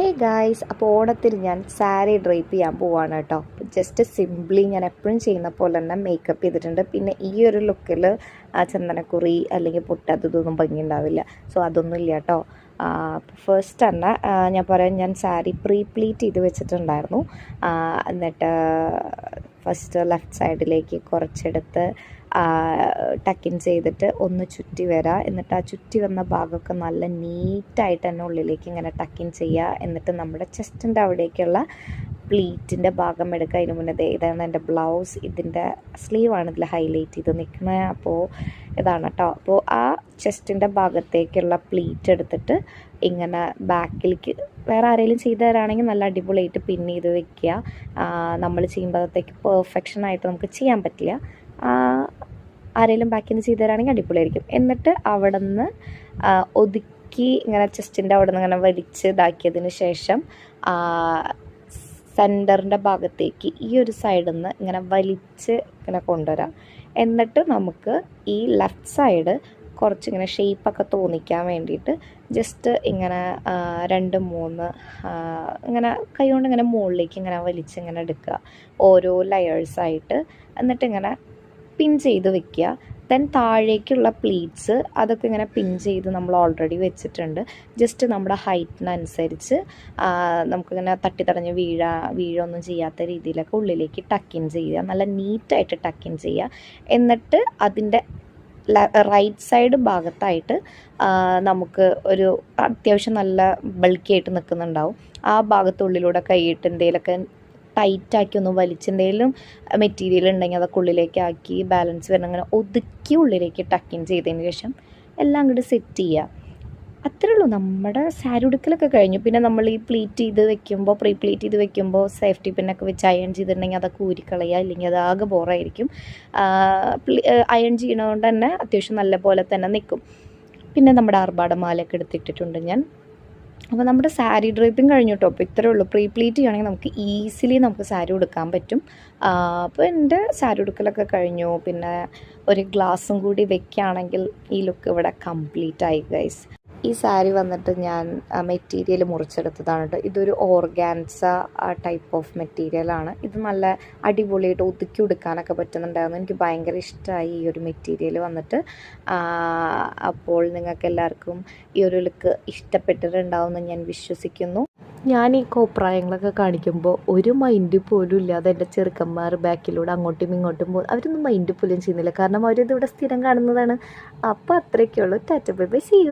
Hey guys, അപ്പോൾ ഓണത്തിന് ഞാൻ സാരി ഡ്രൈപ്പ് ചെയ്യാൻ പോവാണ് കേട്ടോ. ജസ്റ്റ് സിംപ്ലി ഞാൻ എപ്പോഴും ചെയ്യുന്ന പോലെ തന്നെ മേക്കപ്പ് ചെയ്തിട്ടുണ്ട്. പിന്നെ ഈ ഒരു ലുക്കിൽ ചന്ദനക്കുറി അല്ലെങ്കിൽ പൊട്ടതൊന്നും ഭംഗി ഉണ്ടാവില്ല. സോ അതൊന്നും ഇല്ല കേട്ടോ. ഫസ്റ്റ് തന്നെ ഞാൻ പറയാം, ഞാൻ സാരി പ്ലീറ്റ് ചെയ്ത് വെച്ചിട്ടുണ്ടായിരുന്നു. എന്നിട്ട് ഫസ്റ്റ് ലെഫ്റ്റ് സൈഡിലേക്ക് കുറച്ചെടുത്ത് ടക്കിൻ ചെയ്തിട്ട് ഒന്ന് ചുറ്റി വരാം. എന്നിട്ട് ആ ചുറ്റി വന്ന ഭാഗമൊക്കെ നല്ല നീറ്റായിട്ട് തന്നെ ഉള്ളിലേക്ക് ഇങ്ങനെ ടക്കിൻ ചെയ്യുക. എന്നിട്ട് നമ്മുടെ ചെസ്റ്റിൻ്റെ അവിടേക്കുള്ള പ്ലീറ്റിൻ്റെ ഭാഗം എടുക്കുക. അതിന് മുന്നേ ഇതാണ് എൻ്റെ ബ്ലൗസ്, ഇതിൻ്റെ സ്ലീവാണ് ഇതിൽ ഹൈലൈറ്റ് ചെയ്ത് നിൽക്കുന്നത്. അപ്പോൾ ഇതാണ് കേട്ടോ. അപ്പോൾ ആ ചെസ്റ്റിൻ്റെ ഭാഗത്തേക്കുള്ള പ്ലീറ്റ് എടുത്തിട്ട് ഇങ്ങനെ ബാക്കിലേക്ക് വേറെ ആരെങ്കിലും ചെയ്തു തരാണെങ്കിൽ നല്ല അടിപൊളിയായിട്ട് പിൻ ചെയ്ത് വെക്കുക. നമ്മൾ ചെയ്യുമ്പോഴത്തേക്ക് പെർഫെക്ഷനായിട്ട് നമുക്ക് ചെയ്യാൻ പറ്റില്ല. ആരെങ്കിലും ബാക്കിൽ നിന്ന് ചെയ്തു തരാണെങ്കിൽ അടിപൊളിയായിരിക്കും. എന്നിട്ട് അവിടെ നിന്ന് ഒതുക്കി ഇങ്ങനെ ചെസ്റ്റിൻ്റെ അവിടെ നിന്ന് ഇങ്ങനെ വലിച്ച് ഇതാക്കിയതിന് ശേഷം സെൻറ്ററിൻ്റെ ഭാഗത്തേക്ക് ഈ ഒരു സൈഡിൽ നിന്ന് ഇങ്ങനെ വലിച്ച് ഇങ്ങനെ കൊണ്ടുവരാം. എന്നിട്ട് നമുക്ക് ഈ ലെഫ്റ്റ് സൈഡ് കുറച്ചിങ്ങനെ ഷേപ്പൊക്കെ തോന്നിക്കാൻ വേണ്ടിയിട്ട് ജസ്റ്റ് ഇങ്ങനെ 2-3 ഇങ്ങനെ കൈ കൊണ്ട് ഇങ്ങനെ മുകളിലേക്ക് ഇങ്ങനെ വലിച്ച് ഇങ്ങനെ എടുക്കുക, ഓരോ ലെയേഴ്സായിട്ട്. എന്നിട്ട് ഇങ്ങനെ പിൻ ചെയ്ത് വെക്കുക. ദെൻ താഴേക്കുള്ള പ്ലീറ്റ്സ് അതൊക്കെ ഇങ്ങനെ പിൻ ചെയ്ത് നമ്മൾ ഓൾറെഡി വെച്ചിട്ടുണ്ട്. ജസ്റ്റ് നമ്മുടെ ഹൈറ്റിനനുസരിച്ച് നമുക്കിങ്ങനെ തട്ടിത്തടഞ്ഞ് വീഴൊന്നും ചെയ്യാത്ത രീതിയിലൊക്കെ ഉള്ളിലേക്ക് ടക്കിൻ ചെയ്യുക, നല്ല നീറ്റായിട്ട് ടക്കിൻ ചെയ്യുക. എന്നിട്ട് അതിൻ്റെ റൈറ്റ് സൈഡ് ഭാഗത്തായിട്ട് നമുക്ക് ഒരു അത്യാവശ്യം നല്ല ബൾക്കിയായിട്ട് നിൽക്കുന്നുണ്ടാവും. ആ ഭാഗത്തുള്ളിലൂടെ കൈയിട്ട് എന്തെങ്കിലുമൊക്കെ ടൈറ്റാക്കി ഒന്ന് വലിച്ചെന്തെങ്കിലും മെറ്റീരിയൽ ഉണ്ടെങ്കിൽ അതൊക്കെ ഉള്ളിലേക്ക് ആക്കി ബാലൻസ് വരണം. അങ്ങനെ ഒതുക്കി ഉള്ളിലേക്ക് ടക്കിൻ ചെയ്തതിന് ശേഷം എല്ലാം അങ്ങോട്ട് സെറ്റ് ചെയ്യുക. അത്രേ ഉള്ളൂ. നമ്മുടെ സാരി ഉടുക്കലൊക്കെ കഴിഞ്ഞു. പിന്നെ നമ്മൾ ഈ പ്ലീറ്റ് ചെയ്ത് വെക്കുമ്പോൾ പ്ലീറ്റ് ചെയ്ത് വെക്കുമ്പോൾ സേഫ്റ്റി പിന്നൊക്കെ വെച്ച് അയൺ ചെയ്തിട്ടുണ്ടെങ്കിൽ അതൊക്കെ ഊരിക്കളയുക, ഇല്ലെങ്കിൽ അത് ആകെ ബോറായിരിക്കും. അയൺ ചെയ്യണതുകൊണ്ട് തന്നെ അത്യാവശ്യം നല്ല പോലെ തന്നെ നിൽക്കും. പിന്നെ നമ്മുടെ ആർഭാടമാലയൊക്കെ എടുത്തിട്ടിട്ടുണ്ട് ഞാൻ. അപ്പോൾ നമ്മുടെ സാരി ഡ്രൈപ്പിംഗ് കഴിഞ്ഞു കേട്ടോ. അപ്പോൾ ഇത്രയേ ഉള്ളൂ. പ്ലീറ്റ് ചെയ്യുകയാണെങ്കിൽ നമുക്ക് ഈസിലി നമുക്ക് സാരി ഉടുക്കാൻ പറ്റും. അപ്പോൾ എൻ്റെ സാരി ഉടുക്കലൊക്കെ കഴിഞ്ഞു. പിന്നെ ഒരു ഗ്ലാസും കൂടി വെക്കുകയാണെങ്കിൽ ഈ ലുക്ക് ഇവിടെ കംപ്ലീറ്റ് ആയി ഗൈസ്. ഈ സാരി വന്നിട്ട് ഞാൻ മെറ്റീരിയൽ മുറിച്ചെടുത്തതാണ് കേട്ടോ. ഇതൊരു ഓർഗാൻസ ടൈപ്പ് ഓഫ് മെറ്റീരിയലാണ്. ഇത് നല്ല അടിപൊളിയായിട്ട് ഒതുക്കി ഉടുക്കാനൊക്കെ പറ്റുന്നുണ്ടായിരുന്നു. എനിക്ക് ഭയങ്കര ഇഷ്ടമായി ഈ ഒരു മെറ്റീരിയൽ വന്നിട്ട്. അപ്പോൾ നിങ്ങൾക്ക് എല്ലാവർക്കും ഈ ഒരു ലുക്ക് ഇഷ്ടപ്പെട്ടിട്ടുണ്ടാവുമെന്ന് ഞാൻ വിശ്വസിക്കുന്നു. ഞാൻ ഈ കോപ്രായങ്ങളൊക്കെ കാണിക്കുമ്പോൾ ഒരു മൈൻഡ് പോലും ഇല്ലാതെ എൻ്റെ ചെറുക്കന്മാർ ബാക്കിലൂടെ അങ്ങോട്ടും ഇങ്ങോട്ടും പോകും. അവരൊന്നും മൈൻഡ് പോലും ചെയ്യുന്നില്ല, കാരണം അവരിതിവിടെ സ്ഥിരം കാണുന്നതാണ്. അപ്പോൾ അത്രയൊക്കെയുള്ളൂ. Tata bye bye, see U.